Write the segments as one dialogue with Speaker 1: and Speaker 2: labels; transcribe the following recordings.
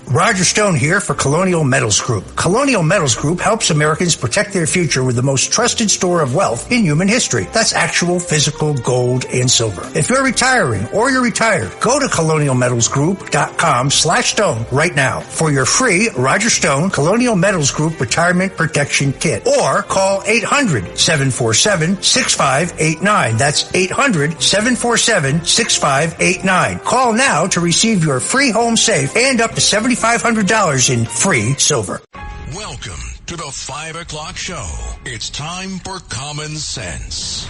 Speaker 1: Roger Stone here for Colonial Metals Group. Colonial Metals Group helps Americans protect their future with the most trusted store of wealth in human history. That's actual physical gold and silver. If you're retiring or you're retired, go to colonialmetalsgroup.com/stone right now for your free Roger Stone Colonial Metals Group Retirement Protection Kit. Or call 800-747-6589. That's 800-747-6589. Call now to receive your free home safe and up to $7,500 in free silver.
Speaker 2: Welcome to the 5 o'clock show. It's time for Common Sense.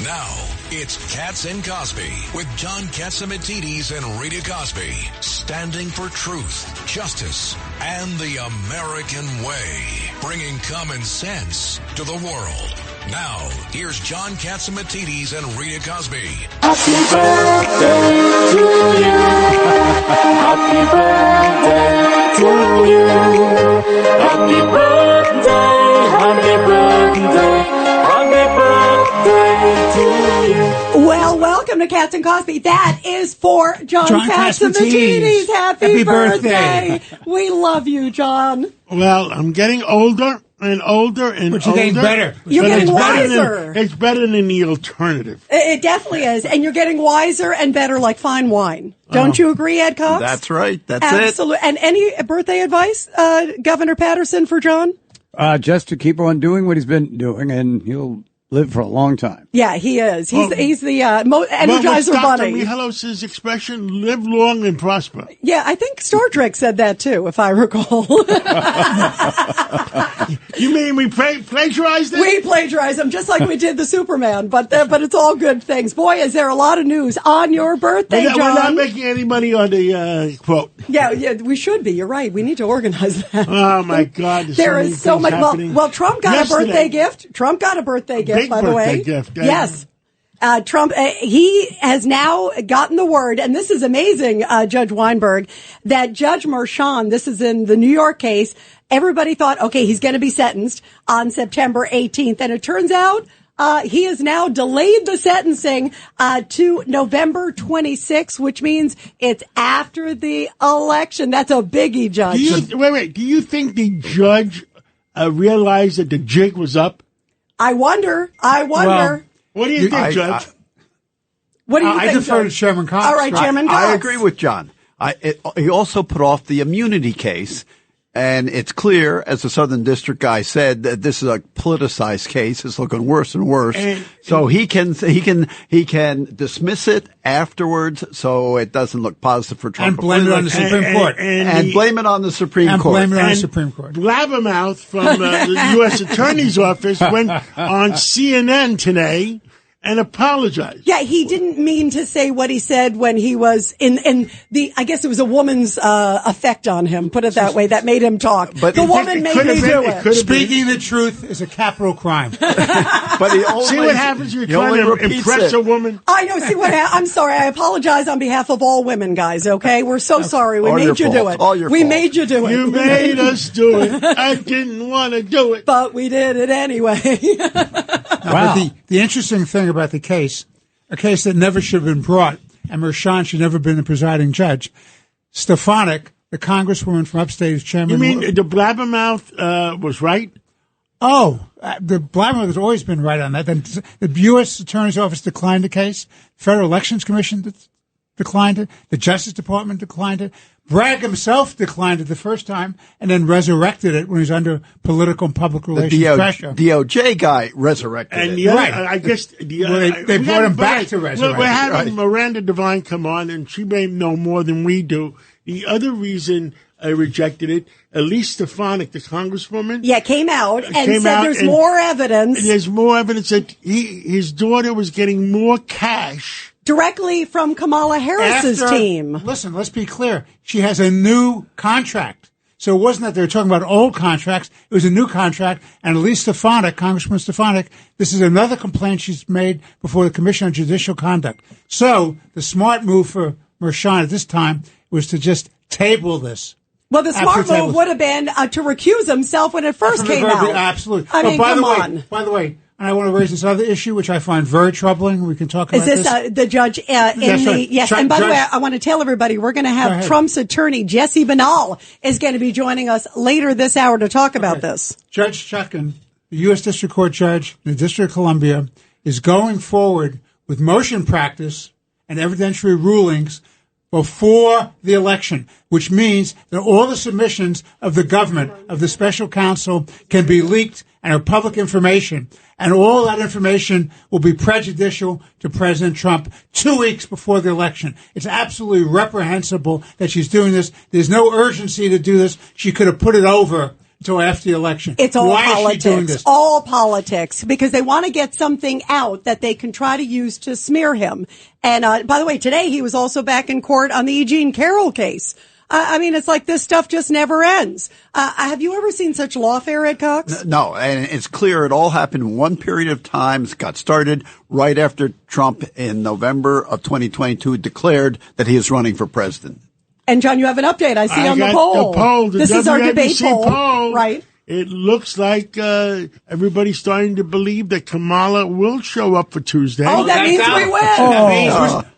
Speaker 2: Now, it's Katz and Cosby with John Katzimatidis and Rita Cosby, standing for truth, justice, and the American way, bringing common sense to the world. Now, here's John Katzimatidis and Rita Cosby.
Speaker 3: Happy birthday to you. Happy birthday to you. Happy birthday, happy birthday, happy birthday to you.
Speaker 4: Well, welcome to Katz and Cosby. That is for John Katzimatidis. Happy birthday. We love you, John.
Speaker 5: Well, I'm getting older and older and
Speaker 6: but you're
Speaker 5: older.
Speaker 6: Getting better.
Speaker 4: You're getting wiser.
Speaker 5: It's better than the alternative.
Speaker 4: It definitely is. And you're getting wiser and better like fine wine. Don't you agree, Ed Cox?
Speaker 7: That's right. That's
Speaker 4: Absolutely. And any birthday advice, Governor Patterson, for John?
Speaker 6: Just to keep on doing what he's been doing, and he'll live for a long time.
Speaker 4: Yeah, he is. He's the Energizer Bunny.
Speaker 5: Dr. Mihalos's expression, live long and prosper.
Speaker 4: Yeah, I think Star Trek said that too, if I recall.
Speaker 5: You mean we plagiarized it?
Speaker 4: We plagiarized them just like we did the Superman, but it's all good things. Boy, is there a lot of news on your birthday, John.
Speaker 5: We're not making any money on the quote.
Speaker 4: Yeah, we should be. You're right. We need to organize that.
Speaker 5: Oh, my God.
Speaker 4: There is so much. Well, Trump got a birthday gift. Trump got a birthday gift.
Speaker 5: Big
Speaker 4: by the way.
Speaker 5: Gift,
Speaker 4: yes. Trump, he has now gotten the word, and this is amazing, Judge Weinberg, that Judge Merchan, this is in the New York case, everybody thought, okay, he's going to be sentenced on September 18th. And it turns out, he has now delayed the sentencing, to November 26th, which means it's after the election. That's a biggie, Judge.
Speaker 5: Wait. Do you think the judge, realized that the jig was up?
Speaker 4: I wonder.
Speaker 5: Well, what do you think, Judge?
Speaker 4: What do you think,
Speaker 6: I defer to
Speaker 4: Judge?
Speaker 6: Chairman Cox.
Speaker 4: All right, Chairman Cox.
Speaker 7: I agree with John. He also put off the immunity case, and it's clear, as the Southern District guy said, that this is a politicized case. It's looking worse and worse. So he can dismiss it afterwards, so it doesn't look positive for Trump.
Speaker 6: And blame it on the Supreme Court.
Speaker 7: And blame it on the Supreme Court.
Speaker 6: Blame it on the Supreme Court.
Speaker 5: Blabbermouth from the U.S. Attorney's Office went on CNN today and apologized.
Speaker 4: Yeah, he didn't mean to say what he said when he was in the, I guess it was a woman's effect on him, put it that way, that made him talk. But the woman made him do it.
Speaker 6: Speaking the truth is a capital crime.
Speaker 7: But he always,
Speaker 5: see what happens when you're trying to impress a woman?
Speaker 4: I know, see what I'm sorry, I apologize on behalf of all women, guys, okay? We're so sorry. We made you do it. We made you do it.
Speaker 5: You made us do it. I didn't want to do it.
Speaker 4: But we did it anyway.
Speaker 6: Wow. But the interesting thing about the case, a case that never should have been brought, and Merchan should never have been the presiding judge, Stefanik, the congresswoman from upstate, is chairman.
Speaker 5: You mean the blabbermouth was right?
Speaker 6: Oh, the blabbermouth has always been right on that. The U.S. Attorney's Office declined the case. Federal Elections Commission declined it. The Justice Department declined it. Bragg himself declined it the first time and then resurrected it when he was under political and public relations pressure.
Speaker 7: The DOJ guy resurrected it.
Speaker 5: And I guess
Speaker 6: they brought him back to resurrect.
Speaker 5: We're having Miranda Devine come on, and she may know more than we do. The other reason I rejected it, Elise Stefanik, the congresswoman,
Speaker 4: came out and said there's more evidence.
Speaker 5: There's more evidence that his daughter was getting more cash
Speaker 4: directly from Kamala Harris's team.
Speaker 6: Listen, let's be clear. She has a new contract. So it wasn't that they were talking about old contracts. It was a new contract. And Elise Stefanik, Congressman Stefanik, this is another complaint she's made before the Commission on Judicial Conduct. So the smart move for Merchan at this time was to just table this.
Speaker 4: Well, the smart move would have been to recuse himself when it first came out.
Speaker 6: Absolutely.
Speaker 4: I mean, come on.
Speaker 6: By the way, and I want to raise this other issue, which I find very troubling. We can talk about
Speaker 4: this. Is this the judge in the
Speaker 6: right.
Speaker 4: yes? And by the way, I want to tell everybody we're going to have Trump's attorney Jesse Banal is going to be joining us later this hour to talk about this.
Speaker 6: Judge Chutkan, the U.S. District Court judge in the District of Columbia, is going forward with motion practice and evidentiary rulings before the election, which means that all the submissions of the government, of the special counsel, can be leaked and are public information. And all that information will be prejudicial to President Trump 2 weeks before the election. It's absolutely reprehensible that she's doing this. There's no urgency to do this. She could have put it over until after the election.
Speaker 4: It's all
Speaker 6: Why
Speaker 4: politics.
Speaker 6: Is she doing this?
Speaker 4: All politics, because they want to get something out that they can try to use to smear him. And by the way, today he was also back in court on the E. Jean Carroll case. I mean, it's like this stuff just never ends. Have you ever seen such lawfare, Ed Cox?
Speaker 7: No, and it's clear it all happened in one period of time. It got started right after Trump in November of 2022 declared that he is running for president.
Speaker 4: And John, you have an update. I see on the poll.
Speaker 5: The
Speaker 4: this is our debate
Speaker 5: WABC
Speaker 4: poll, right?
Speaker 5: It looks like everybody's starting to believe that Kamala will show up for Tuesday.
Speaker 4: Oh, that means we win.
Speaker 6: That means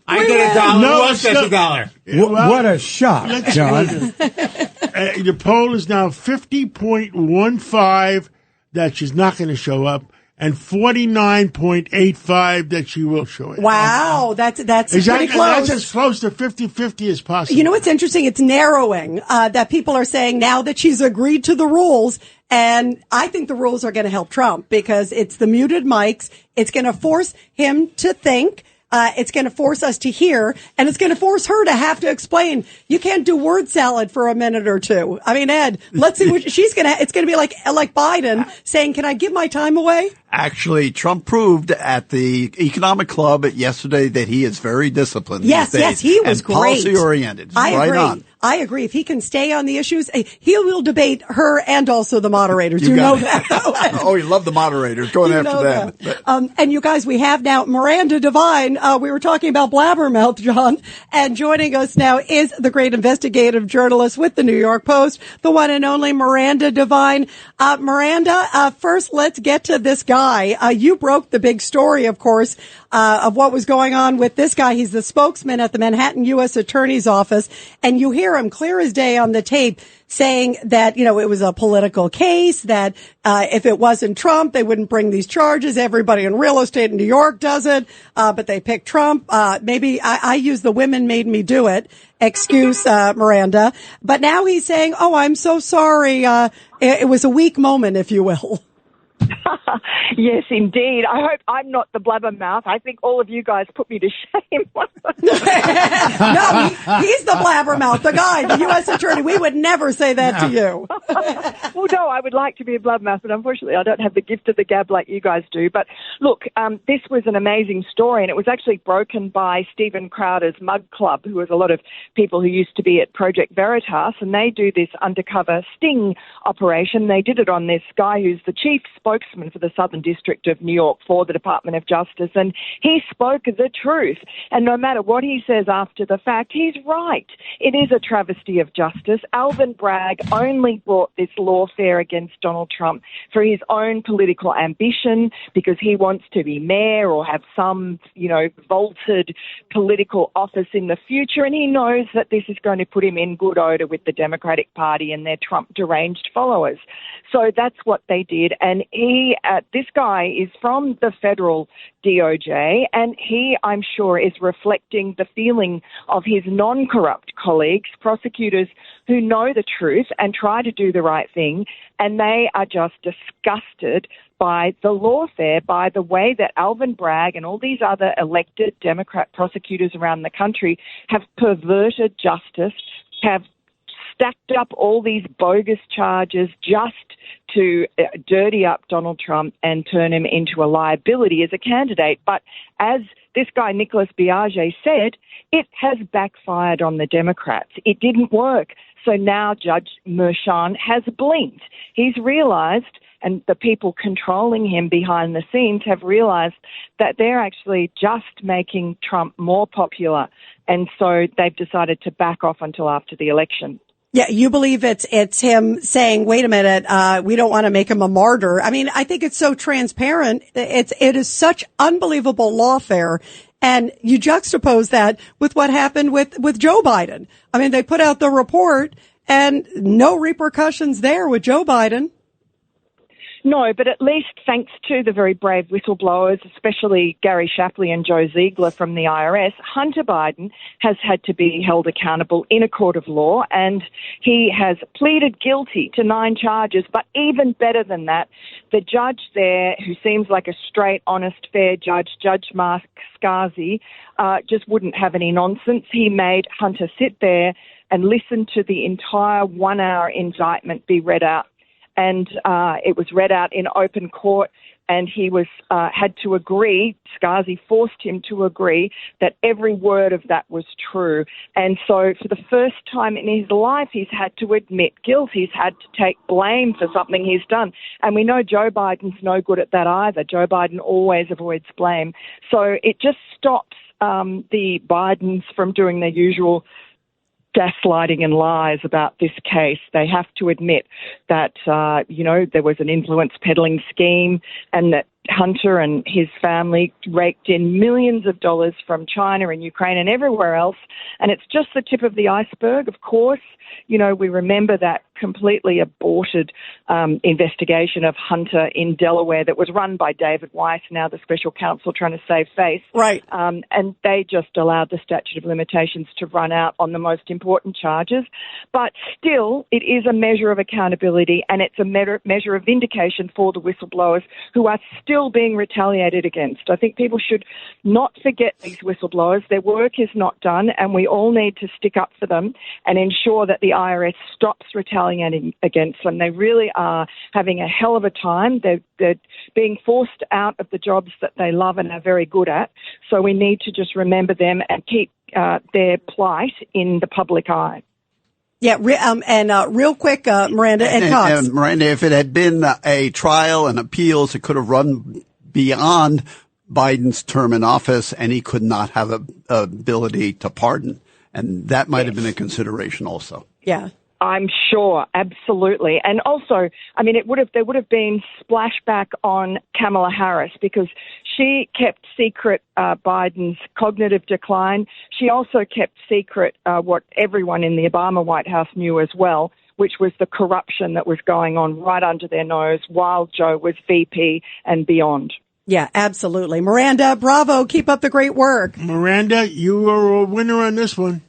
Speaker 6: I get $1.
Speaker 5: No,
Speaker 6: Who else gets $1?
Speaker 8: What a shock, John.
Speaker 5: The poll is now 50.15 that she's not going to show up, and 49.85 that she will show up.
Speaker 4: Wow, that's pretty close.
Speaker 5: That's as close to 50-50 as possible.
Speaker 4: You know what's interesting? It's narrowing. That people are saying now that she's agreed to the rules, and I think the rules are going to help Trump because it's the muted mics. It's going to force him to think. It's going to force us to hear, and it's going to force her to have to explain. You can't do word salad for a minute or two. I mean, Ed, let's see what she's going to, it's going to be like Biden saying, can I give my time away?
Speaker 7: Actually, Trump proved at the Economic Club yesterday that he is very disciplined.
Speaker 4: Yes, he was
Speaker 7: and
Speaker 4: great.
Speaker 7: Policy oriented.
Speaker 4: I agree. If he can stay on the issues, he will debate her and also the moderators. You know that.
Speaker 7: Oh, you love the moderators. Going after them.
Speaker 4: And you guys, we have now Miranda Devine. We were talking about blabbermouth, John. And joining us now is the great investigative journalist with the New York Post, the one and only Miranda Devine. Miranda, first let's get to this guy. You broke the big story, of course, of what was going on with this guy. He's the spokesman at the Manhattan U.S. Attorney's Office. And you hear him clear as day on the tape saying that, it was a political case, that if it wasn't Trump, they wouldn't bring these charges. Everybody in real estate in New York does it, but they picked Trump. Maybe I use the women made me do it excuse, Miranda. But now he's saying, oh, I'm so sorry. It was a weak moment, if you will.
Speaker 9: Yes, indeed. I hope I'm not the blabbermouth. I think all of you guys put me to shame.
Speaker 4: No, he's the blabbermouth, the guy, the U.S. attorney. We would never say that to you.
Speaker 9: Well, no, I would like to be a blabbermouth, but unfortunately I don't have the gift of the gab like you guys do. But look, this was an amazing story, and it was actually broken by Stephen Crowder's Mug Club, who was a lot of people who used to be at Project Veritas, and they do this undercover sting operation. They did it on this guy who's the chief spokesman for the Southern District of New York for the Department of Justice, and he spoke the truth. And no matter what he says after the fact, he's right. It is a travesty of justice. Alvin Bragg only brought this lawfare against Donald Trump for his own political ambition, because he wants to be mayor or have some, vaulted political office in the future, and he knows that this is going to put him in good odor with the Democratic Party and their Trump deranged followers. So that's what they did, and this guy is from the federal DOJ, and he, I'm sure, is reflecting the feeling of his non-corrupt colleagues, prosecutors who know the truth and try to do the right thing, and they are just disgusted by the lawfare, by the way that Alvin Bragg and all these other elected Democrat prosecutors around the country have perverted justice, have stacked up all these bogus charges just to dirty up Donald Trump and turn him into a liability as a candidate. But as this guy, Nicholas Biaggi, said, it has backfired on the Democrats. It didn't work. So now Judge Merchan has blinked. He's realized, and the people controlling him behind the scenes have realized, that they're actually just making Trump more popular. And so they've decided to back off until after the election.
Speaker 4: Yeah, you believe it's him saying, "Wait a minute, we don't want to make him a martyr." I mean, I think it's so transparent. It is such unbelievable lawfare, and you juxtapose that with what happened with Joe Biden. I mean, they put out the report, and no repercussions there with Joe Biden.
Speaker 9: No, but at least thanks to the very brave whistleblowers, especially Gary Shapley and Joe Ziegler from the IRS, Hunter Biden has had to be held accountable in a court of law, and he has pleaded guilty to 9 charges. But even better than that, the judge there, who seems like a straight, honest, fair judge, Judge Mark Scarsi, just wouldn't have any nonsense. He made Hunter sit there and listen to the entire 1-hour indictment be read out. And it was read out in open court, and he was had to agree. Scarsi forced him to agree that every word of that was true. And so for the first time in his life, he's had to admit guilt. He's had to take blame for something he's done. And we know Joe Biden's no good at that either. Joe Biden always avoids blame. So it just stops the Bidens from doing their usual gaslighting and lies about this case. They have to admit that, there was an influence peddling scheme, and that Hunter and his family raked in millions of dollars from China and Ukraine and everywhere else. And it's just the tip of the iceberg. Of course, we remember that completely aborted investigation of Hunter in Delaware that was run by David Weiss, now the special counsel trying to save face.
Speaker 4: Right.
Speaker 9: And they just allowed the statute of limitations to run out on the most important charges. But still, it is a measure of accountability, and it's a measure of vindication for the whistleblowers who are still being retaliated against. I think people should not forget these whistleblowers. Their work is not done, and we all need to stick up for them and ensure that the IRS stops retaliating against them. They really are having a hell of a time. They're being forced out of the jobs that they love and are very good at. So we need to just remember them and keep their plight in the public eye.
Speaker 4: Yeah, real quick, Miranda and Cox.
Speaker 7: And Miranda, if it had been a trial and appeals, it could have run beyond Biden's term in office, and he could not have a ability to pardon. And that might have been a consideration also.
Speaker 4: Yeah.
Speaker 9: I'm sure, absolutely. And also, I mean, there would have been splashback on Kamala Harris because she kept secret Biden's cognitive decline. She also kept secret what everyone in the Obama White House knew as well, which was the corruption that was going on right under their nose while Joe was VP and beyond.
Speaker 4: Yeah, absolutely. Miranda, bravo. Keep up the great work.
Speaker 5: Miranda, you are a winner on this one.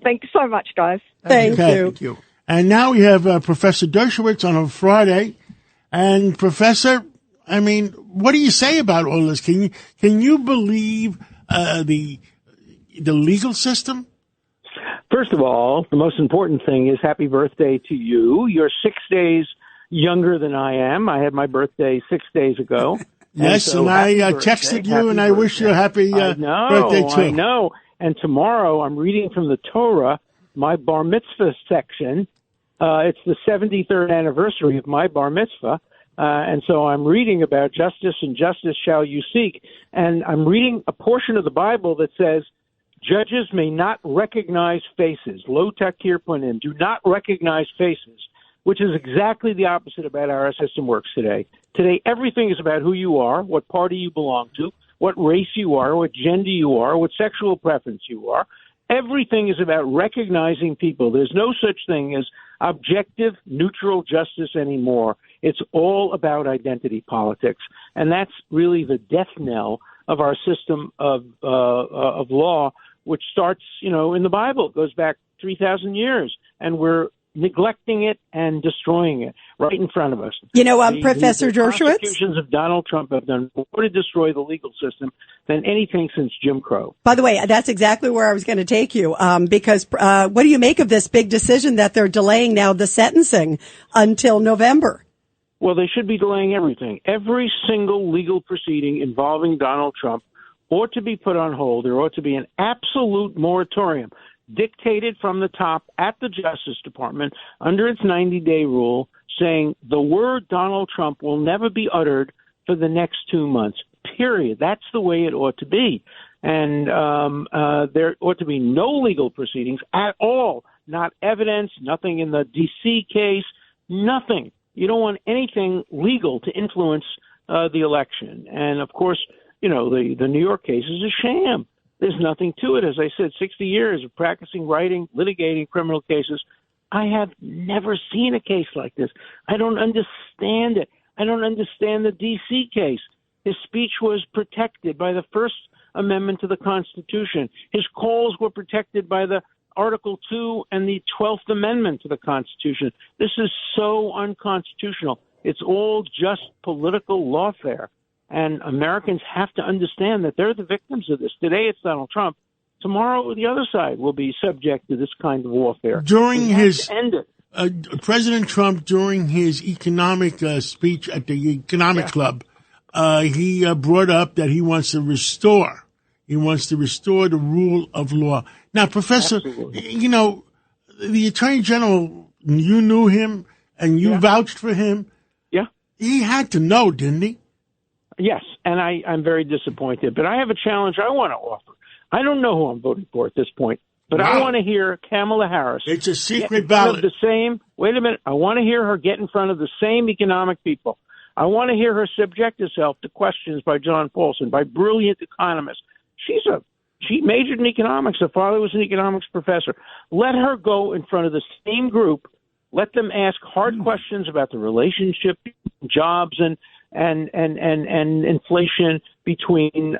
Speaker 9: Thanks so much, guys.
Speaker 4: Thank you.
Speaker 5: Thank you. And now we have Professor Dershowitz on a Friday. And Professor, I mean, what do you say about all this? Can you believe the legal system?
Speaker 10: First of all, the most important thing is happy birthday to you. You're 6 days younger than I am. I had my birthday 6 days ago.
Speaker 5: Yes, and I texted you, and I wish you a happy birthday, too.
Speaker 10: I know. And tomorrow I'm reading from the Torah, my bar mitzvah section. It's the 73rd anniversary of my bar mitzvah. And so I'm reading about justice, and justice shall you seek. And I'm reading a portion of the Bible that says, judges may not recognize faces. Lo takir panim. Do not recognize faces, which is exactly the opposite about how our system works today. Today, everything is about who you are, what party you belong to, what race you are, what gender you are, what sexual preference you are. Everything is about recognizing people. There's no such thing as objective, neutral justice anymore. It's all about identity politics. And that's really the death knell of our system of law, which starts, in the Bible. It goes back 3,000 years, and we're neglecting it and destroying it right in front of us.
Speaker 4: Professor Dershowitz?
Speaker 10: The prosecutions of Donald Trump have done more to destroy the legal system than anything since Jim Crow.
Speaker 4: By the way, that's exactly where I was going to take you, because what do you make of this big decision that they're delaying now the sentencing until November?
Speaker 10: Well, they should be delaying everything. Every single legal proceeding involving Donald Trump ought to be put on hold. There ought to be an absolute moratorium dictated from the top at the Justice Department under its 90-day rule, saying the word Donald Trump will never be uttered for the next 2 months, period. That's the way it ought to be. And there ought to be no legal proceedings at all not evidence, nothing in the D.C. case, nothing. You don't want anything legal to influence the election. And, of course, the New York case is a sham. There's nothing to it. As I said, 60 years of practicing, writing, litigating criminal cases. I have never seen a case like this. I don't understand it. I don't understand the D.C. case. His speech was protected by the First Amendment to the Constitution. His calls were protected by the Article 2 and the 12th Amendment to the Constitution. This is so unconstitutional. It's all just political lawfare. And Americans have to understand that they're the victims of this. Today it's Donald Trump. Tomorrow the other side will be subject to this kind of warfare.
Speaker 5: During his
Speaker 10: end it.
Speaker 5: President Trump, during his economic speech at the Economic Club, he brought up that he wants to restore the rule of law. Now, Professor,
Speaker 10: Absolutely.
Speaker 5: The Attorney General, you knew him and you vouched for him.
Speaker 10: Yeah.
Speaker 5: He had to know, didn't he?
Speaker 10: Yes, and I'm very disappointed. But I have a challenge I want to offer. I don't know who I'm voting for at this point, but I want to hear Kamala Harris.
Speaker 5: It's a secret ballot.
Speaker 10: Wait a minute. I want to hear her get in front of the same economic people. I want to hear her subject herself to questions by John Paulson, by brilliant economists. She majored in economics. Her father was an economics professor. Let her go in front of the same group. Let them ask hard questions about the relationship, jobs, and inflation, between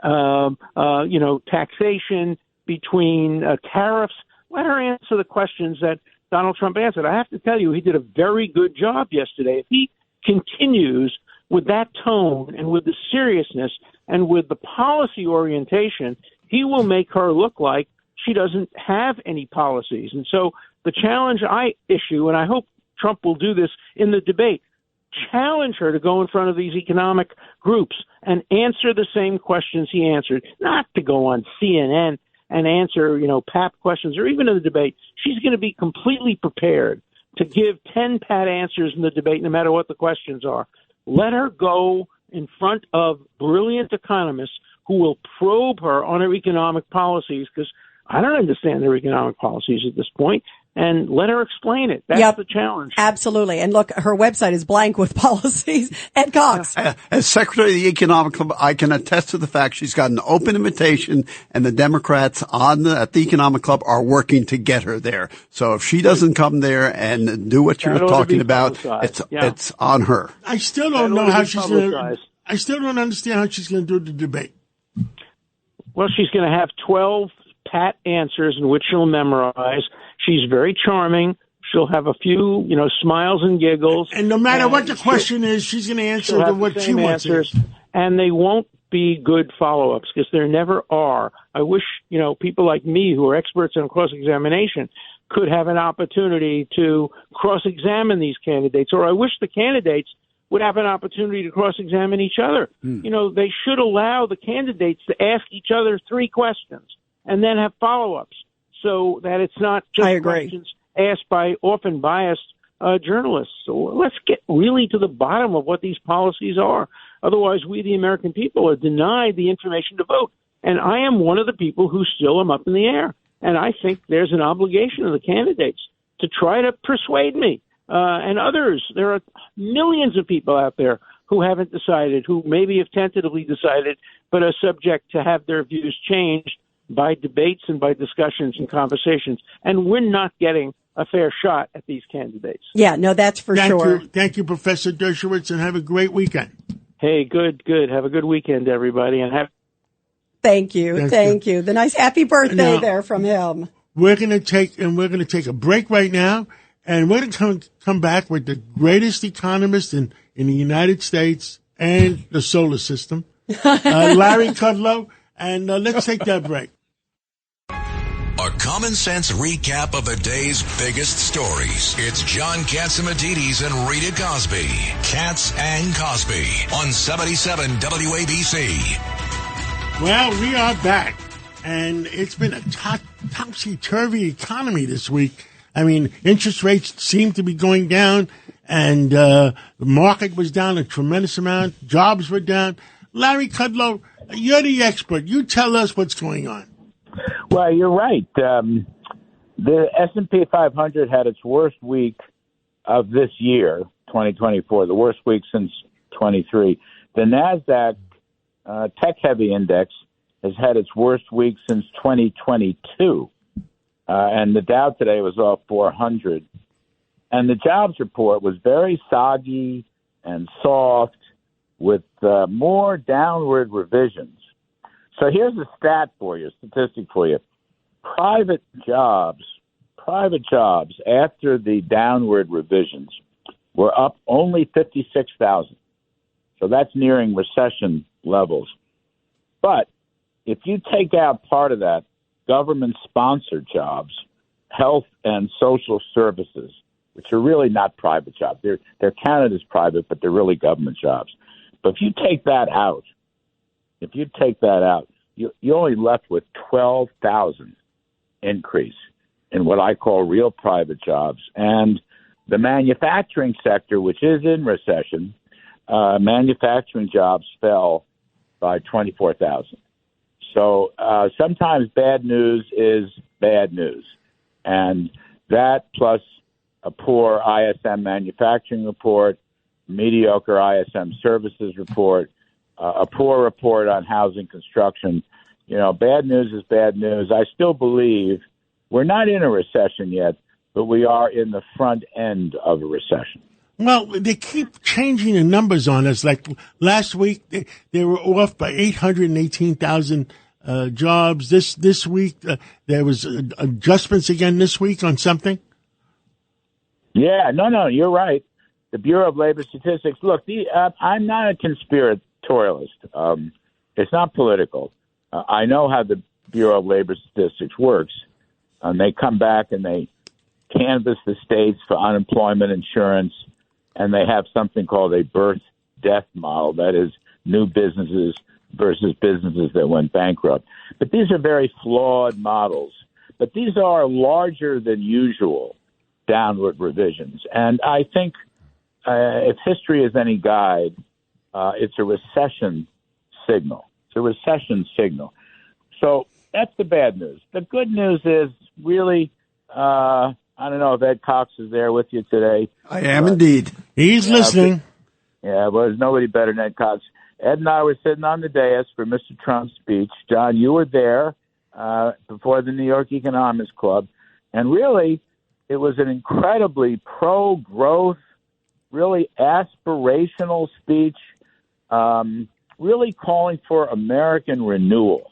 Speaker 10: taxation, between tariffs. Let her answer the questions that Donald Trump answered. I have to tell you, he did a very good job yesterday. If he continues with that tone and with the seriousness and with the policy orientation, he will make her look like she doesn't have any policies. And so the challenge I issue, and I hope Trump will do this in the debate, challenge her to go in front of these economic groups and answer the same questions he answered, not to go on CNN and answer, pap questions, or even in the debate. She's going to be completely prepared to give 10 pat answers in the debate, no matter what the questions are. Let her go in front of brilliant economists who will probe her on her economic policies, because I don't understand their economic policies at this point, and let her explain it. That's the challenge.
Speaker 4: Absolutely. And look, her website is blank with policies. Ed Cox.
Speaker 7: As Secretary of the Economic Club, I can attest to the fact she's got an open invitation, and the Democrats at the Economic Club are working to get her there. So if she doesn't come there and do what you're talking about, it's on her.
Speaker 5: I still don't know how she's going to. I still don't understand how she's going to do the debate.
Speaker 10: Well, she's going to have 12 pat answers in which she'll memorize. She's very charming. She'll have a few, smiles and giggles.
Speaker 5: And no matter what the question is, she's going to answer what she wants.
Speaker 10: And they won't be good follow-ups, because there never are. I wish, people like me who are experts on cross-examination could have an opportunity to cross-examine these candidates, or I wish the candidates would have an opportunity to cross-examine each other. They should allow the candidates to ask each other 3 questions and then have follow-ups, so that it's not just questions asked by often biased journalists. So let's get really to the bottom of what these policies are. Otherwise, we, the American people, are denied the information to vote. And I am one of the people who still am up in the air. And I think there's an obligation of the candidates to try to persuade me and others. There are millions of people out there who haven't decided, who maybe have tentatively decided, but are subject to have their views changed by debates and by discussions and conversations. And we're not getting a fair shot at these candidates.
Speaker 4: Yeah, no, that's for sure.
Speaker 5: Thank you, Professor Dershowitz, and have a great weekend.
Speaker 10: Hey, good. Have a good weekend, everybody, and have.
Speaker 4: Thank you. The nice happy birthday there from him.
Speaker 5: We're going to take a break right now, and we're going to come back with the greatest economist in the United States and the solar system, Larry Kudlow, and let's take that break.
Speaker 2: A common sense recap of the day's biggest stories. It's John Catsimatidis and Rita Cosby. Katz and Cosby on 77 WABC.
Speaker 5: Well, we are back, and it's been a topsy-turvy economy this week. I mean, interest rates seem to be going down, and the market was down a tremendous amount. Jobs were down. Larry Kudlow, you're the expert. You tell us what's going on.
Speaker 11: Well, you're right. The S&P 500 had its worst week of this year, 2024, the worst week since 23. The NASDAQ tech-heavy index has had its worst week since 2022. And the Dow today was off 400. And the jobs report was very soggy and soft with more downward revisions. So here's a statistic for you. Private jobs after the downward revisions were up only 56,000. So that's nearing recession levels. But if you take out part of that, government-sponsored jobs, health and social services, which are really not private jobs. They're counted as private, but they're really government jobs. But if you take that out, you're only left with 12,000 increase in what I call real private jobs. And the manufacturing sector, which is in recession, manufacturing jobs fell by 24,000. So sometimes bad news is bad news. And that plus a poor ISM manufacturing report, mediocre ISM services report, a poor report on housing construction. Bad news is bad news. I still believe we're not in a recession yet, but we are in the front end of a recession.
Speaker 5: Well, they keep changing the numbers on us. Like last week, they were off by 818,000 jobs. This week, there was adjustments again this week on something.
Speaker 11: Yeah, no, you're right. The Bureau of Labor Statistics. Look, I'm not a conspiratorialist. It's not political. I know how the Bureau of Labor Statistics works. They come back and they canvass the states for unemployment insurance, and they have something called a birth-death model. That is, new businesses versus businesses that went bankrupt. But these are very flawed models. But these are larger than usual downward revisions. And I think if history is any guide, it's a recession signal. It's a recession signal. So that's the bad news. The good news is really, I don't know if Ed Cox is there with you today.
Speaker 7: I am indeed.
Speaker 5: He's listening.
Speaker 11: Well, there's nobody better than Ed Cox. Ed and I were sitting on the dais for Mr. Trump's speech. John, you were there before the New York Economics Club. And really, it was an incredibly pro-growth, really aspirational speech, really calling for American renewal.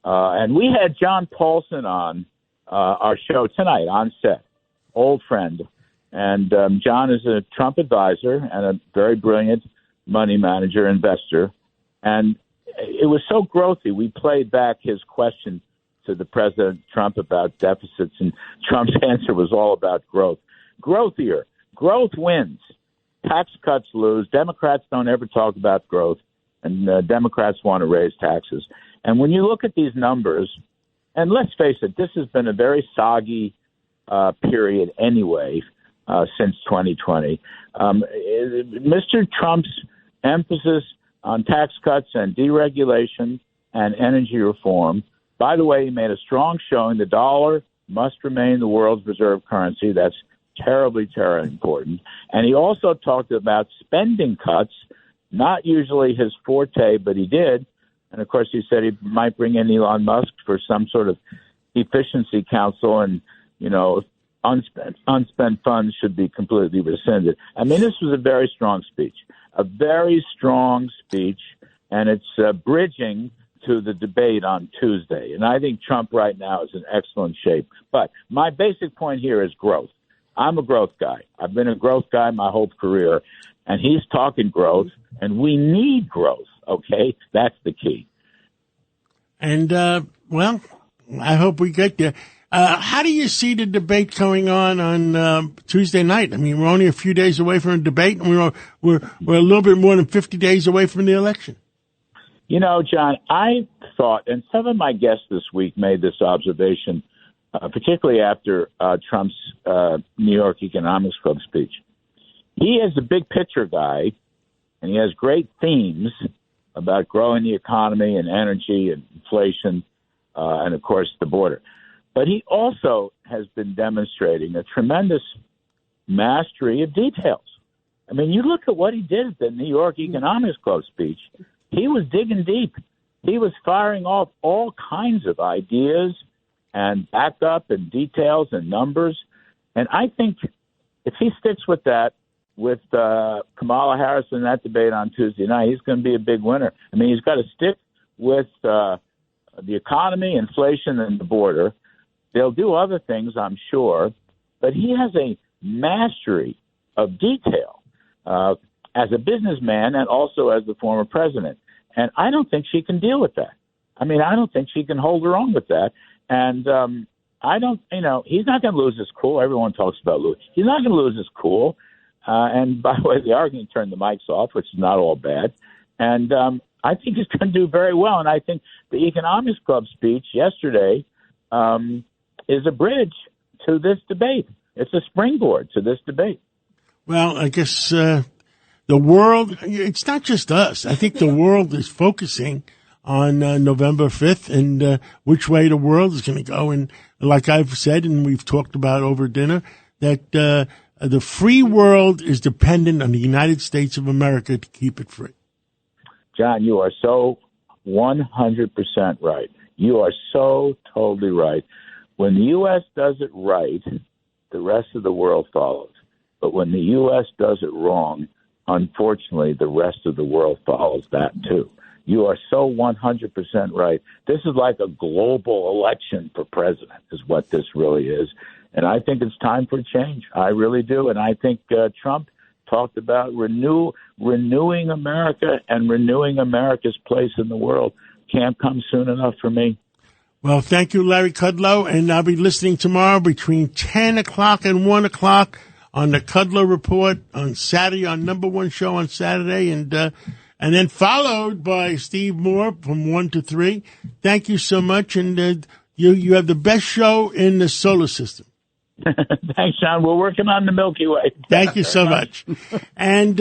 Speaker 11: And we had John Paulson on our show tonight on set, old friend. And John is a Trump advisor and a very brilliant money manager, investor. And it was so growthy. We played back his question to the President Trump about deficits, and Trump's answer was all about growth. Growthier. Growth wins. Tax cuts lose. Democrats don't ever talk about growth, and Democrats want to raise taxes. And when you look at these numbers, and let's face it, this has been a very soggy period anyway since 2020. Mr. Trump's emphasis on tax cuts and deregulation and energy reform. By the way, he made a strong showing the dollar must remain the world's reserve currency. That's terribly, terribly important. And he also talked about spending cuts, not usually his forte, but he did. And, of course, he said he might bring in Elon Musk for some sort of efficiency council and, unspent funds should be completely rescinded. I mean, this was a very strong speech, and it's bridging to the debate on Tuesday. And I think Trump right now is in excellent shape. But my basic point here is growth. I'm a growth guy. I've been a growth guy my whole career, and he's talking growth, and we need growth, okay? That's the key.
Speaker 5: And, well, I hope we get there. How do you see the debate going on Tuesday night? I mean, we're only a few days away from a debate, and we're a little bit more than 50 days away from the election.
Speaker 11: John, I thought, and some of my guests this week made this observation, particularly after Trump's New York Economics Club speech. He is a big picture guy, and he has great themes about growing the economy and energy and inflation and, of course, the border. But he also has been demonstrating a tremendous mastery of details. I mean, you look at what he did at the New York Economics Club speech. He was digging deep. He was firing off all kinds of ideas and backup and details and numbers. And I think if he sticks with that, with Kamala Harris in that debate on Tuesday night, he's going to be a big winner. I mean, he's got to stick with the economy, inflation, and the border. They'll do other things, I'm sure, but he has a mastery of detail as a businessman and also as the former president. And I don't think she can deal with that. I mean, I don't think she can hold her own with that. And I don't, he's not going to lose his cool. Everyone talks about losing. He's not going to lose his cool. And by the way, they are going to turn the mics off, which is not all bad. And I think he's going to do very well. And I think the Economics Club speech yesterday is a bridge to this debate. It's a springboard to this debate.
Speaker 5: Well, I guess the world, it's not just us. I think the world is focusing on November 5th and which way the world is going to go. And like I've said, and we've talked about over dinner, that the free world is dependent on the United States of America to keep it free.
Speaker 11: John, you are so 100% right. You are so totally right. When the U.S. does it right, the rest of the world follows. But when the U.S. does it wrong, unfortunately, the rest of the world follows that too. You are so 100% right. This is like a global election for president is what this really is. And I think it's time for change. I really do. And I think Trump talked about renewing America and renewing America's place in the world. Can't come soon enough for me.
Speaker 5: Well, thank you, Larry Kudlow. And I'll be listening tomorrow between 10 o'clock and 1 o'clock on the Kudlow Report on Saturday, on number one show on Saturday. And then followed by Steve Moore from 1 to 3. Thank you so much. And you have the best show in the solar system.
Speaker 11: Thanks, John. We're working on the Milky Way.
Speaker 5: Thank you so much. And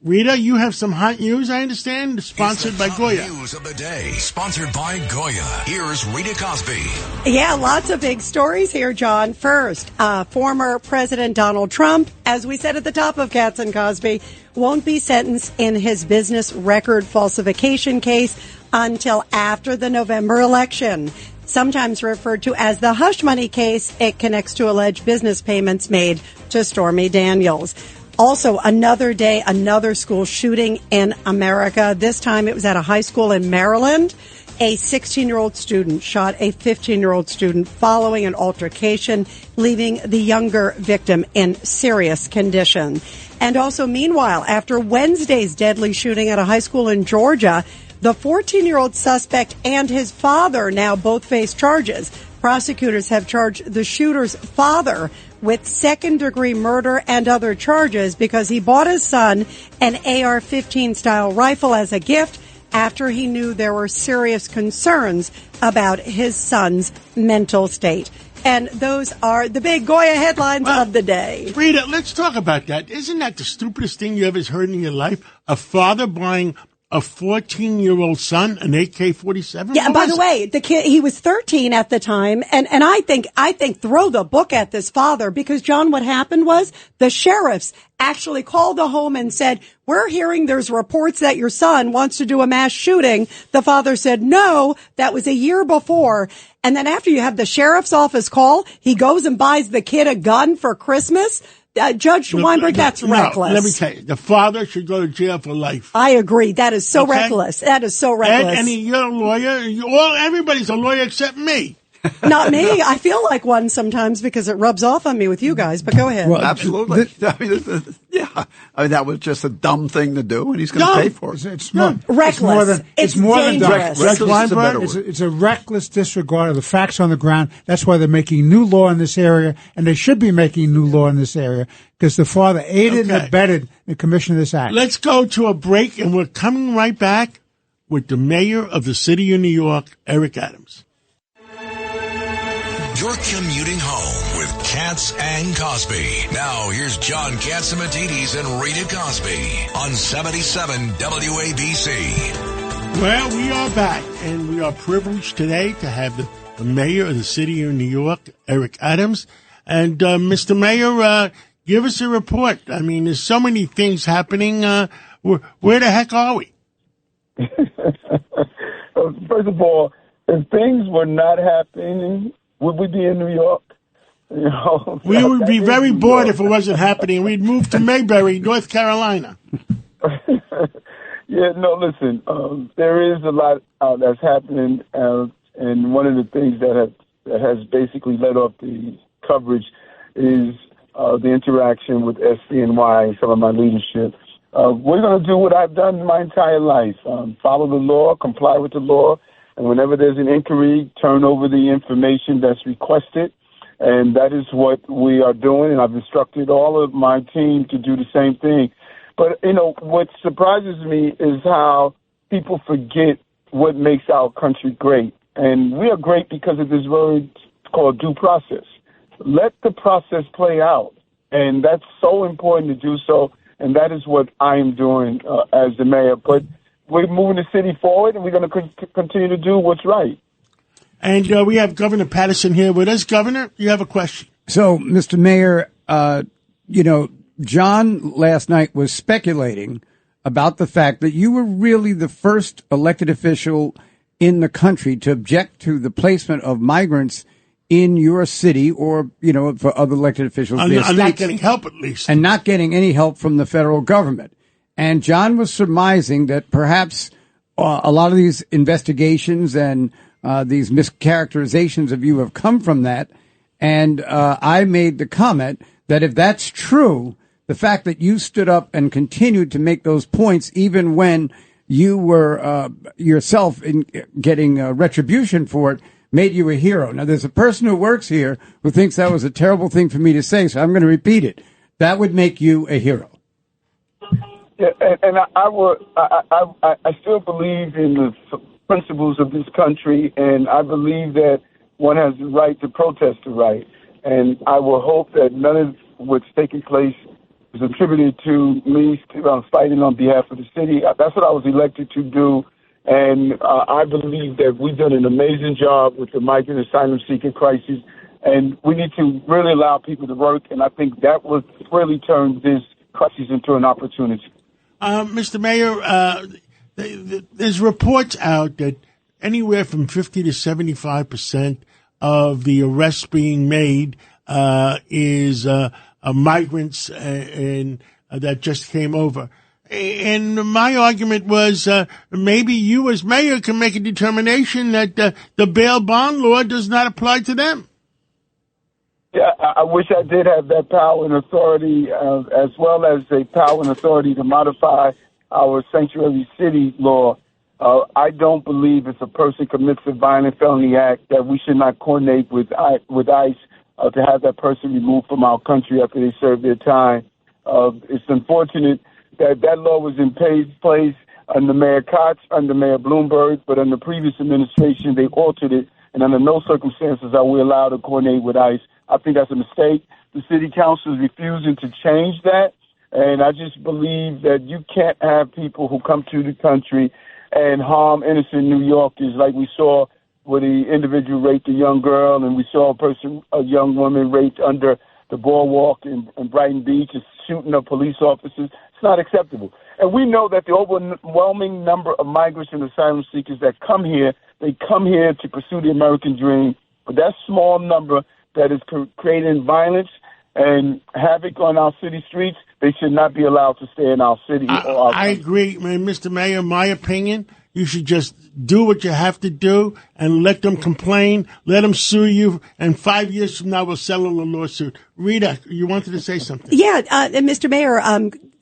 Speaker 5: Rita, you have some hot news, I understand, sponsored by Goya.
Speaker 2: News of the day, sponsored by Goya. Here's Rita Cosby.
Speaker 4: Yeah, lots of big stories here, John. First, former President Donald Trump, as we said at the top of Katz and Cosby, won't be sentenced in his business record falsification case until after the November election. Sometimes referred to as the hush money case, it connects to alleged business payments made to Stormy Daniels. Also, another day, another school shooting in America. This time it was at a high school in Maryland. A 16-year-old student shot a 15-year-old student following an altercation, leaving the younger victim in serious condition. And also, meanwhile, after Wednesday's deadly shooting at a high school in Georgia, the 14-year-old suspect and his father now both face charges. Prosecutors have charged the shooter's father with second-degree murder and other charges because he bought his son an AR-15 style rifle as a gift after he knew there were serious concerns about his son's mental state. And those are the big Goya headlines of the day.
Speaker 5: Rita, let's talk about that. Isn't that the stupidest thing you ever heard in your life? A father buying a 14-year-old son an AK-47?
Speaker 4: Yeah, and by the way, the kid, he was 13 at the time. And I think throw the book at this father because, John, what happened was the sheriffs actually called the home and said, we're hearing there's reports that your son wants to do a mass shooting. The father said, no, that was a year before. And then after you have the sheriff's office call, he goes and buys the kid a gun for Christmas. Judge Weinberg, that's reckless.
Speaker 5: Let me tell you, the father should go to jail for life.
Speaker 4: I agree. That is so reckless. That is so reckless.
Speaker 5: And you're a lawyer. Everybody's a lawyer except me.
Speaker 4: Not me. I feel like one sometimes because it rubs off on me with you guys, but go ahead.
Speaker 7: Well, absolutely. I mean, that was just a dumb thing to do, and he's going to pay for it.
Speaker 6: It's more,
Speaker 4: reckless.
Speaker 6: It's more than
Speaker 4: dangerous.
Speaker 6: Reckless. It's a reckless disregard of the facts on the ground. That's why they're making new law in this area, and they should be making new law in this area because the father aided and abetted the commission of this act.
Speaker 5: Let's go to a break, and we're coming right back with the mayor of the city of New York, Eric Adams.
Speaker 2: You're commuting home with Katz and Cosby. Now, here's John Katzimatidis and Rita Cosby on 77 WABC.
Speaker 5: Well, we are back, and we are privileged today to have the the mayor of the city of New York, Eric Adams. And Mr. Mayor, give us a report. I mean, there's so many things happening. Where the heck are we?
Speaker 12: First of all, if things were not happening, would we be in New York? You know,
Speaker 5: we would be very bored if it wasn't happening. We'd move to Mayberry, North Carolina.
Speaker 12: Yeah, no, listen, there is a lot that's happening, and one of the things that has basically led off the coverage is the interaction with SCNY and some of my leadership. We're going to do what I've done my entire life, follow the law, comply with the law, and whenever there's an inquiry, turn over the information that's requested. And that is what we are doing, and I've instructed all of my team to do the same thing. But, you know, what surprises me is how people forget what makes our country great. And we are great because of this word called due process. Let the process play out, and that's so important to do so, and that is what I am doing as the mayor. But we're moving the city forward, and we're going to continue to do what's right.
Speaker 5: And we have Governor Patterson here with us. Governor, you have a question.
Speaker 8: So, Mr. Mayor, John last night was speculating about the fact that you were really the first elected official in the country to object to the placement of migrants in your city or, for other elected officials.
Speaker 5: I'm not getting help, at least.
Speaker 8: And not getting any help from the federal government. And John was surmising that perhaps a lot of these investigations and these mischaracterizations of you have come from that. And I made the comment that if that's true, the fact that you stood up and continued to make those points, even when you were yourself in getting retribution for it, made you a hero. Now, there's a person who works here who thinks that was a terrible thing for me to say, so I'm going to repeat it. That would make you a hero.
Speaker 12: Yeah, and I still believe in the principles of this country, and I believe that one has the right to protest the right. And I will hope that none of what's taking place is attributed to me fighting on behalf of the city. That's what I was elected to do. And I believe that we've done an amazing job with the migrant asylum seeker crisis. And we need to really allow people to work. And I think that will really turn this crisis into an opportunity.
Speaker 5: Mr. Mayor, there's reports out that anywhere from 50 to 75% of the arrests being made is migrants and that just came over. And my argument was maybe you as mayor can make a determination that the bail bond law does not apply to them.
Speaker 12: Yeah, I wish I did have that power and authority, as well as the power and authority to modify our sanctuary city law. I don't believe if a person commits a violent felony act that we should not coordinate with ICE to have that person removed from our country after they serve their time. It's unfortunate that law was in place under Mayor Koch, under Mayor Bloomberg, but under the previous administration they altered it, and under no circumstances are we allowed to coordinate with ICE. I think that's a mistake. The city council is refusing to change that, and I just believe that you can't have people who come to the country and harm innocent New Yorkers like we saw where the individual raped a young girl, and we saw a young woman raped under the boardwalk in Brighton Beach, is shooting up police officers. It's not acceptable. And we know that the overwhelming number of migrants and asylum seekers that come here, they come here to pursue the American dream. But that small number that is creating violence and havoc on our city streets, they should not be allowed to stay in our city.
Speaker 5: I agree, Mr. Mayor. My opinion, you should just do what you have to do and let them complain, let them sue you, and 5 years from now we'll settle the lawsuit. Rita, you wanted to say something.
Speaker 4: Yeah, Mr. Mayor,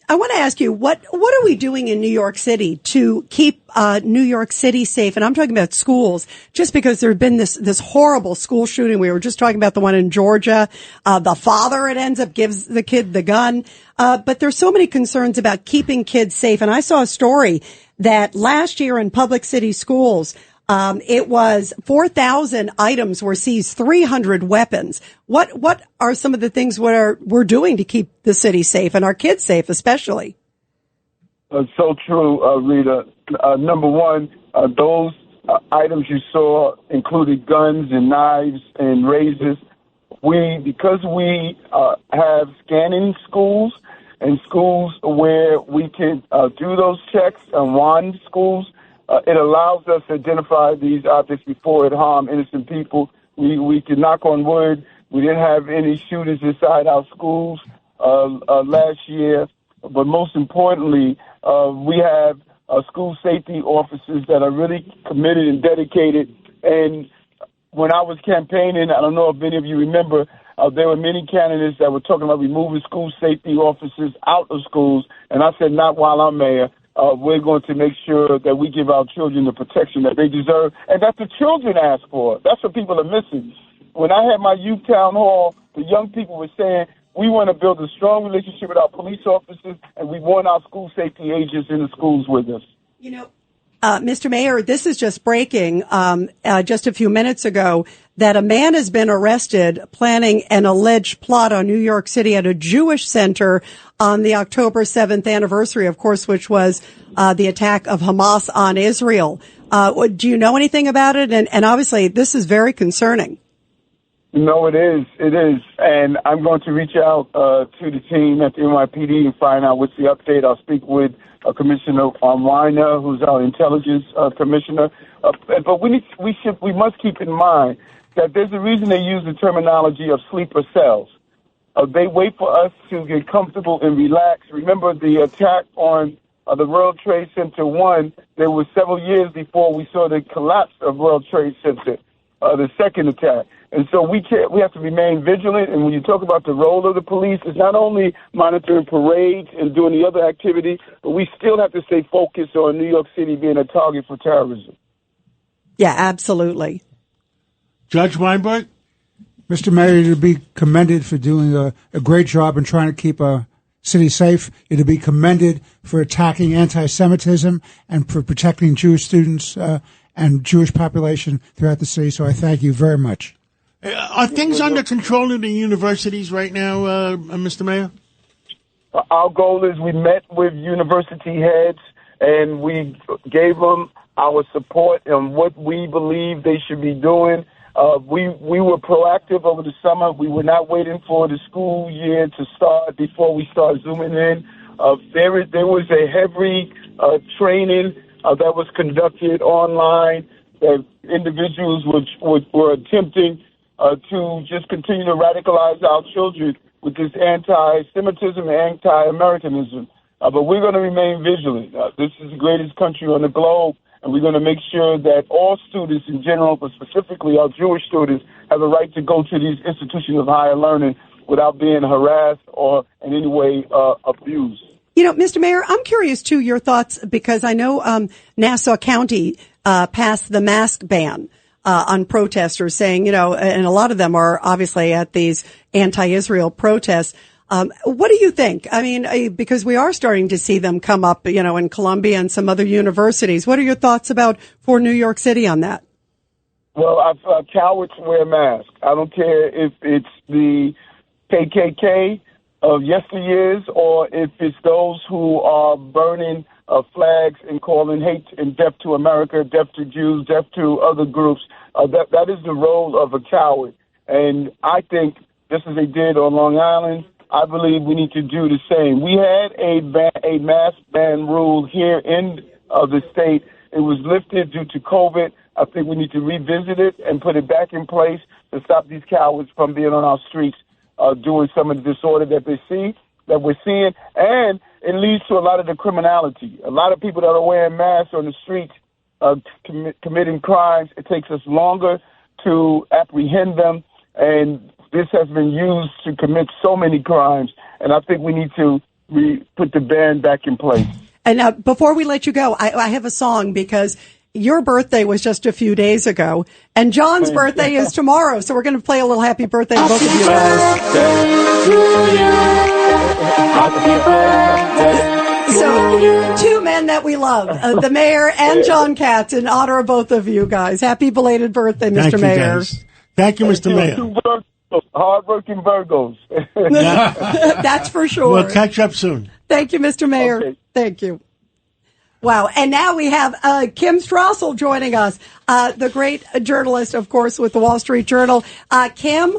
Speaker 4: I want to ask you, what are we doing in New York City to keep New York City safe? And I'm talking about schools, just because there had been this horrible school shooting. We were just talking about the one in Georgia. The father, it ends up, gives the kid the gun. But there's so many concerns about keeping kids safe. And I saw a story that last year in public city schools, it was 4,000 items were seized, 300 weapons. What are some of the things we're doing to keep the city safe and our kids safe, especially?
Speaker 12: So true, Rita. Number one, those items you saw included guns and knives and razors. Because we have scanning schools and schools where we can do those checks and wand schools, it allows us to identify these objects before it harm innocent people. We can knock on wood. We didn't have any shooters inside our schools last year. But most importantly, we have school safety officers that are really committed and dedicated. And when I was campaigning, I don't know if many of you remember, there were many candidates that were talking about removing school safety officers out of schools. And I said, not while I'm mayor. We're going to make sure that we give our children the protection that they deserve and that the children ask for. That's what people are missing. When I had my youth town hall, the young people were saying, we want to build a strong relationship with our police officers, and we want our school safety agents in the schools with us.
Speaker 4: You know, Mr. Mayor, this is just breaking just a few minutes ago that a man has been arrested planning an alleged plot on New York City at a Jewish center on the October 7th anniversary, of course, which was the attack of Hamas on Israel. Do you know anything about it? And obviously, this is very concerning.
Speaker 12: No, it is. It is. And I'm going to reach out to the team at the NYPD and find out what's the update. I'll speak with Commissioner Weiner, who's our intelligence commissioner. But we must keep in mind that there's a reason they use the terminology of sleeper cells. They wait for us to get comfortable and relax. Remember the attack on the World Trade Center 1, there was several years before we saw the collapse of World Trade Center, the second attack. And so we have to remain vigilant. And when you talk about the role of the police, it's not only monitoring parades and doing the other activity, but we still have to stay focused on New York City being a target for terrorism.
Speaker 4: Yeah, absolutely.
Speaker 5: Judge Weinberg?
Speaker 6: Mr. Mayor, you're to be commended for doing a great job in trying to keep a city safe. You're to be commended for attacking anti-Semitism and for protecting Jewish students and Jewish population throughout the city. So I thank you very much.
Speaker 5: Are things under control in the universities right now, Mr. Mayor?
Speaker 12: Our goal is we met with university heads and we gave them our support and what we believe they should be doing. We were proactive over the summer. We were not waiting for the school year to start before we start zooming in. There was a heavy training that was conducted online that individuals were attempting to just continue to radicalize our children with this anti-Semitism and anti-Americanism. But we're going to remain vigilant. This is the greatest country on the globe, and we're going to make sure that all students in general, but specifically our Jewish students, have a right to go to these institutions of higher learning without being harassed or in any way abused.
Speaker 4: You know, Mr. Mayor, I'm curious, too, your thoughts, because I know Nassau County passed the mask ban on protesters, saying, you know, and a lot of them are obviously at these anti-Israel protests. What do you think? I mean, because we are starting to see them come up, you know, in Columbia and some other universities. What are your thoughts for New York City on that?
Speaker 12: Well, cowards wear masks. I don't care if it's the KKK of yesteryears or if it's those who are burning flags and calling hate and death to America, death to Jews, death to other groups. That is the role of a coward. And I think, just as they did on Long Island, I believe we need to do the same. We had a mask ban rule here in the state. It was lifted due to COVID. I think we need to revisit it and put it back in place to stop these cowards from being on our streets doing some of the disorder that we're seeing. And it leads to a lot of the criminality. A lot of people that are wearing masks on the streets committing crimes. It takes us longer to apprehend them, and this has been used to commit so many crimes. And I think we need to put the ban back in place.
Speaker 4: And before we let you go, I have a song because your birthday was just a few days ago, and John's birthday is tomorrow. So we're going to play a little happy birthday to both of you guys.
Speaker 3: Happy birthday.
Speaker 4: So, two men that we love, the mayor and John Katz, in honor of both of you guys. Happy belated birthday, Mr. Mayor.
Speaker 5: Guys. Thank you, Mr. Mayor.
Speaker 12: Hard-working Virgos.
Speaker 4: That's for sure.
Speaker 5: We'll catch up soon.
Speaker 4: Thank you, Mr. Mayor.
Speaker 12: Okay.
Speaker 4: Thank you. Wow. And now we have Kim Strassel joining us, the great journalist, of course, with the Wall Street Journal. Kim,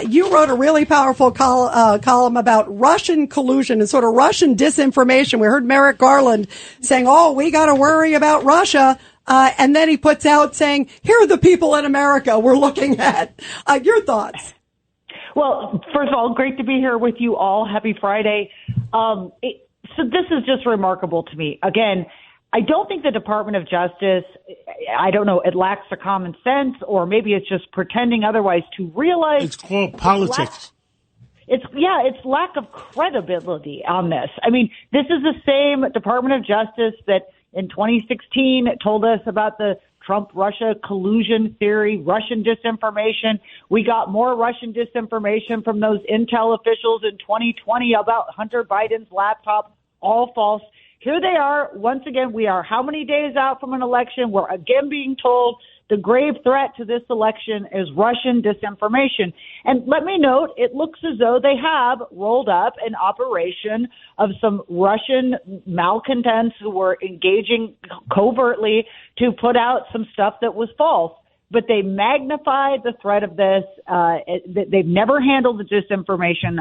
Speaker 4: you wrote a really powerful column about Russian collusion and sort of Russian disinformation. We heard Merrick Garland saying, oh, we got to worry about Russia. And then he puts out saying, here are the people in America we're looking at. Your thoughts?
Speaker 13: Well, first of all, great to be here with you all. Happy Friday. So this is just remarkable to me. Again, I don't think the Department of Justice, I don't know, it lacks the common sense, or maybe it's just pretending otherwise to realize.
Speaker 5: It's called politics.
Speaker 13: It's lack of credibility on this. I mean, this is the same Department of Justice that in 2016 told us about the Trump-Russia collusion theory, Russian disinformation. We got more Russian disinformation from those intel officials in 2020 about Hunter Biden's laptop, all false. Here they are. Once again, we are how many days out from an election? We're again being told the grave threat to this election is Russian disinformation. And let me note, it looks as though they have rolled up an operation of some Russian malcontents who were engaging covertly to put out some stuff that was false. But they magnified the threat of this. They've never handled the disinformation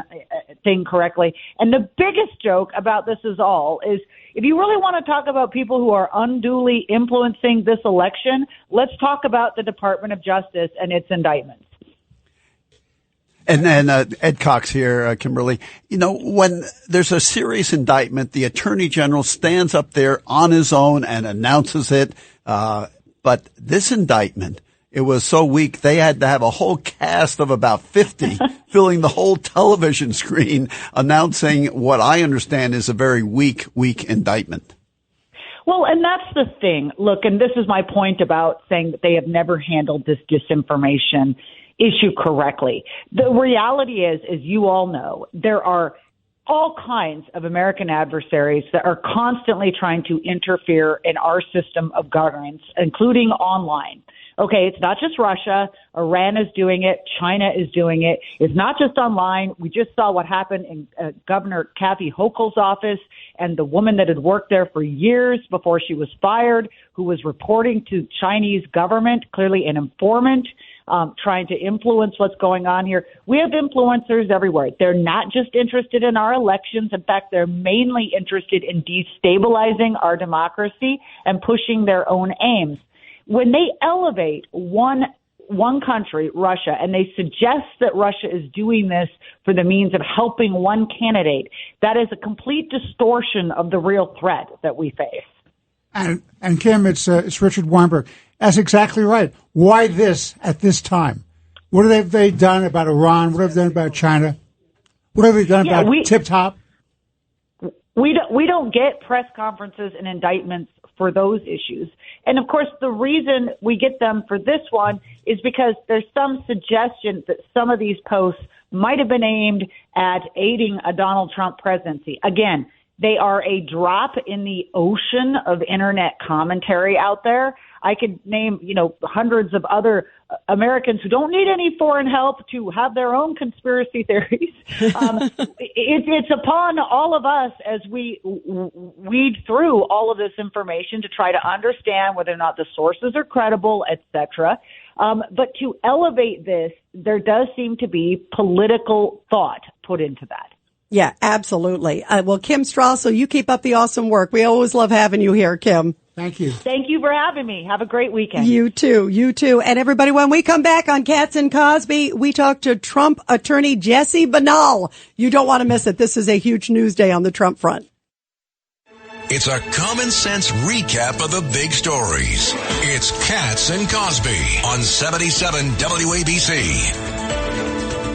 Speaker 13: thing correctly. And the biggest joke about this is if you really want to talk about people who are unduly influencing this election, let's talk about the Department of Justice and its indictments.
Speaker 7: And then Ed Cox here, Kimberly. You know, when there's a serious indictment, the Attorney General stands up there on his own and announces it. But this indictment, it was so weak, they had to have a whole cast of about 50 filling the whole television screen announcing what I understand is a very weak indictment.
Speaker 13: Well, and that's the thing. Look, and this is my point about saying that they have never handled this disinformation issue correctly. The reality is, as you all know, there are all kinds of American adversaries that are constantly trying to interfere in our system of governance, including online. Okay, it's not just Russia. Iran is doing it. China is doing it. It's not just online. We just saw what happened in Governor Kathy Hochul's office, and the woman that had worked there for years before she was fired, who was reporting to Chinese government, clearly an informant, trying to influence what's going on here. We have influencers everywhere. They're not just interested in our elections. In fact, they're mainly interested in destabilizing our democracy and pushing their own aims. When they elevate one country, Russia, and they suggest that Russia is doing this for the means of helping one candidate, that is a complete distortion of the real threat that we face.
Speaker 6: And Kim, it's Richard Weinberg. That's exactly right. Why this at this time? What have they done about Iran? What have they done about China? What have they done about Tip Top?
Speaker 13: We don't get press conferences and indictments for those issues. And of course, the reason we get them for this one is because there's some suggestion that some of these posts might have been aimed at aiding a Donald Trump presidency. Again, they are a drop in the ocean of internet commentary out there. I could name, hundreds of other Americans who don't need any foreign help to have their own conspiracy theories. It's upon all of us as we weed through all of this information to try to understand whether or not the sources are credible, etc. But to elevate this, there does seem to be political thought put into that.
Speaker 4: Yeah, absolutely. Well, Kim Strassel, you keep up the awesome work. We always love having you here, Kim.
Speaker 6: Thank you.
Speaker 13: Thank you for having me. Have a great weekend.
Speaker 4: You too. You too. And everybody, when we come back on Katz and Cosby, we talk to Trump attorney Jesse Banal. You don't want to miss it. This is a huge news day on the Trump front.
Speaker 2: It's a common sense recap of the big stories. It's Katz and Cosby on 77 WABC.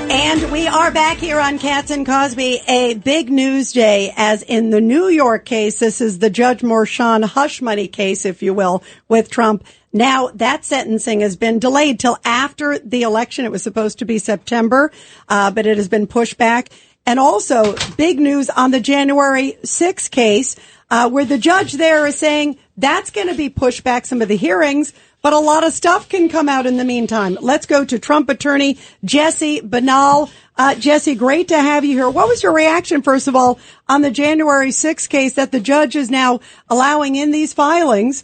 Speaker 4: And we are back here on Katz and Cosby, a big news day, as in the New York case. This is the Judge Merchan hush money case, if you will, with Trump. Now, that sentencing has been delayed till after the election. It was supposed to be September, but it has been pushed back. And also, big news on the January 6th case, where the judge there is saying that's going to be pushed back, some of the hearings, but a lot of stuff can come out in the meantime. Let's go to Trump attorney Jesse Banal. Jesse, great to have you here. What was your reaction, first of all, on the January 6th case that the judge is now allowing in these filings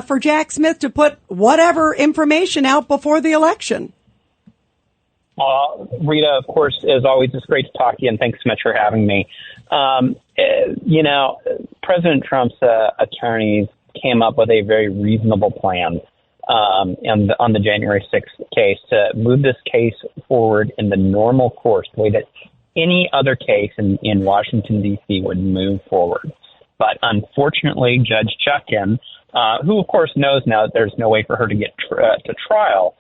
Speaker 4: for Jack Smith to put whatever information out before the election?
Speaker 14: Rita, of course, as always, it's great to talk to you, and thanks so much for having me. President Trump's attorneys came up with a very reasonable plan on the January 6th case to move this case forward in the normal course, the way that any other case in Washington, D.C. would move forward. But unfortunately, Judge Chutkan, who, of course, knows now that there's no way for her to get to trial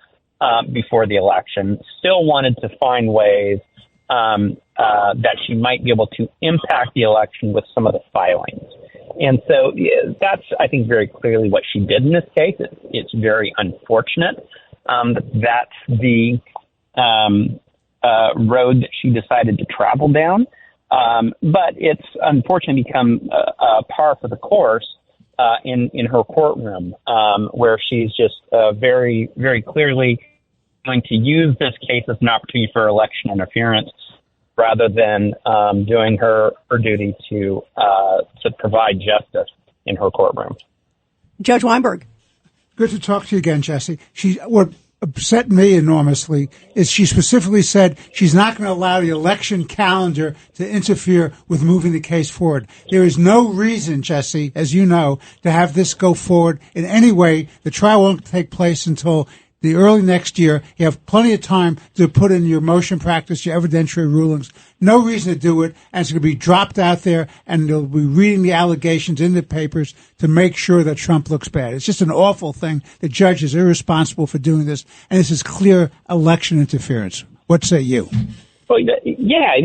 Speaker 14: before the election, still wanted to find ways that she might be able to impact the election with some of the filings. And so that's, I think, very clearly what she did in this case. It's very unfortunate. That's the road that she decided to travel down. But it's unfortunately become a par for the course in her courtroom, where she's just very, very clearly going to use this case as an opportunity for election interference, rather than doing her duty to provide justice in her courtroom.
Speaker 4: Judge Weinberg.
Speaker 6: Good to talk to you again, Jesse. What upset me enormously is she specifically said she's not going to allow the election calendar to interfere with moving the case forward. There is no reason, Jesse, as you know, to have this go forward in any way. The trial won't take place until the early next year. You have plenty of time to put in your motion practice, your evidentiary rulings. No reason to do it, and it's going to be dropped out there, and they'll be reading the allegations in the papers to make sure that Trump looks bad. It's just an awful thing. The judge is irresponsible for doing this, and this is clear election interference. What say you?
Speaker 14: Well, yeah,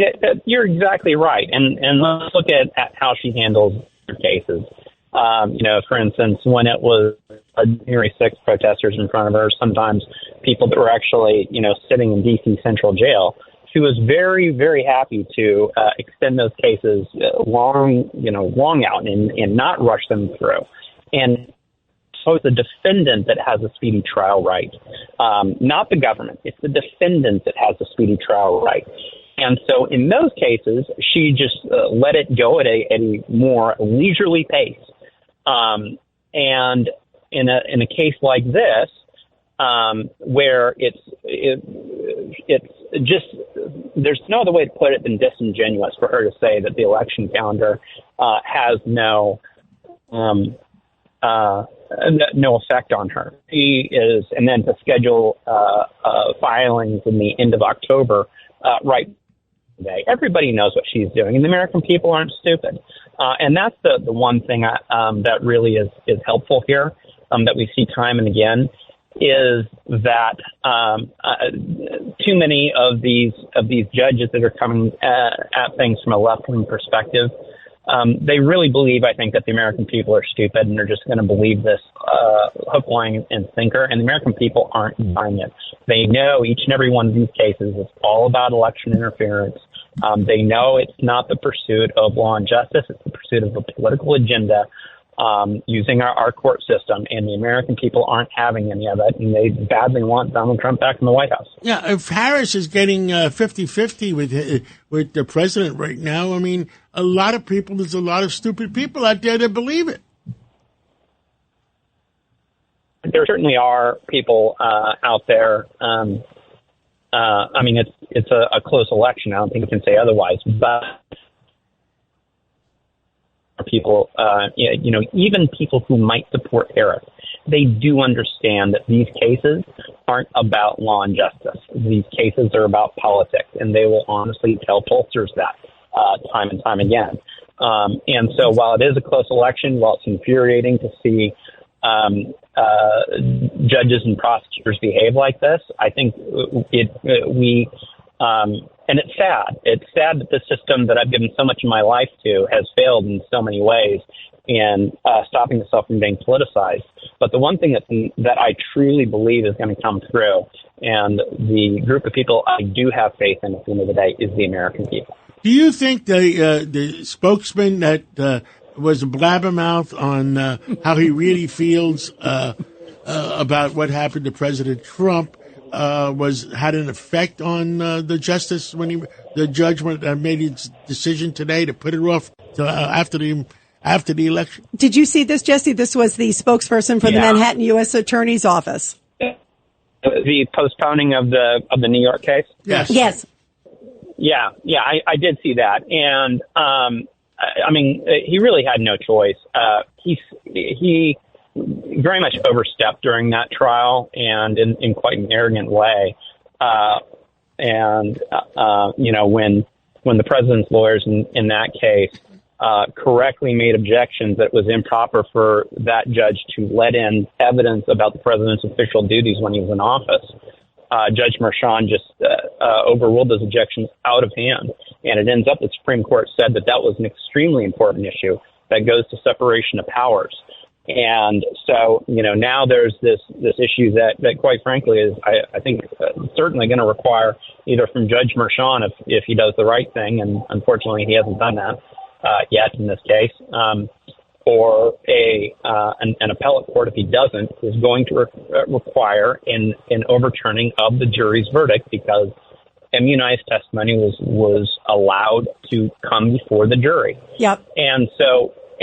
Speaker 14: you're exactly right. And let's look at how she handles her cases. For instance, when it was January 6th protesters in front of her, sometimes people that were actually, sitting in D.C. Central Jail, she was very, very happy to extend those cases long out and not rush them through. And so it's the defendant that has a speedy trial right, not the government. It's the defendant that has a speedy trial right. And so in those cases, she just let it go at a more leisurely pace. And in a case like this, where it's just, there's no other way to put it than disingenuous for her to say that the election calendar has no effect on her. She is, and then to schedule filings in the end of October, right today. Everybody knows what she's doing, and the American people aren't stupid. And that's the one thing that really is helpful here, that we see time and again, is that too many of these judges that are coming at things from a left-wing perspective, they really believe, I think, that the American people are stupid, and they're just going to believe this hook, line, and sinker. And the American people aren't buying it. They know each and every one of these cases is all about election interference. They know it's not the pursuit of law and justice. It's the pursuit of a political agenda using our court system. And the American people aren't having any of it. And they badly want Donald Trump back in the White House.
Speaker 5: Yeah, if Harris is getting 50-50 with the president right now, I mean, there's a lot of stupid people out there that believe it.
Speaker 14: There certainly are people out there. I mean, it's a close election. I don't think you can say otherwise. But people, even people who might support Harris, they do understand that these cases aren't about law and justice. These cases are about politics, and they will honestly tell pollsters that time and time again. And so while it is a close election, while it's infuriating to see judges and prosecutors behave like this, I think and it's sad. It's sad that the system that I've given so much of my life to has failed in so many ways in stopping itself from being politicized. But the one thing that I truly believe is going to come through, and the group of people I do have faith in at the end of the day, is the American people.
Speaker 5: Do you think the spokesman that was a blabbermouth on how he really feels about what happened to President Trump had an effect on the justice when the judge made his decision today to put it off to, after the election.
Speaker 4: Did you see this, Jesse? This was the spokesperson for the Manhattan U.S. Attorney's Office.
Speaker 14: The postponing of the New York case?
Speaker 4: Yes.
Speaker 14: Yeah, I did see that. And, I mean, he really had no choice. He very much overstepped during that trial and in quite an arrogant way. You know, when the president's lawyers in that case correctly made objections that it was improper for that judge to let in evidence about the president's official duties when he was in office, Judge Merchan just overruled those objections out of hand. And it ends up the Supreme Court said that was an extremely important issue that goes to separation of powers. And so, you know, now there's this issue that quite frankly is, I think, certainly going to require either from Judge Merchan, if he does the right thing, and unfortunately he hasn't done that yet in this case, or an appellate court, if he doesn't, is going to require an overturning of the jury's verdict because immunized testimony was allowed to come before the jury.
Speaker 4: Yep.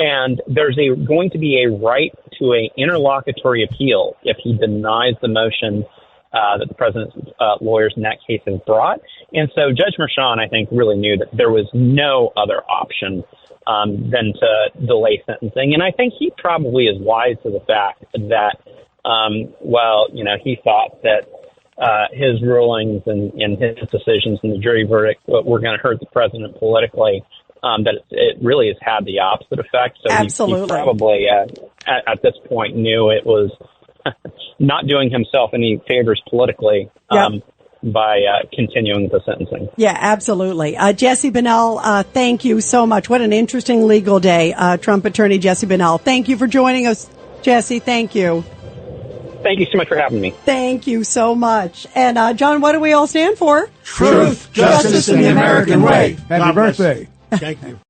Speaker 14: And there's going to be a right to an interlocutory appeal if he denies the motion that the president's lawyers in that case have brought. And so Judge Merchan, I think, really knew that there was no other option than to delay sentencing. And I think he probably is wise to the fact that, he thought that his rulings and his decisions in the jury verdict were going to hurt the president politically. That it really has had the opposite effect. So
Speaker 4: Absolutely.
Speaker 14: He probably at this point knew it was not doing himself any favors politically by continuing the sentencing.
Speaker 4: Yeah, absolutely. Jesse Bunnell, thank you so much. What an interesting legal day. Trump attorney Jesse Bunnell. Thank you for joining us, Jesse. Thank you.
Speaker 14: Thank you so much for having me.
Speaker 4: Thank you so much. And John, what do we all stand for?
Speaker 5: Truth, justice, and the American way.
Speaker 8: Happy birthday.
Speaker 5: Thank you.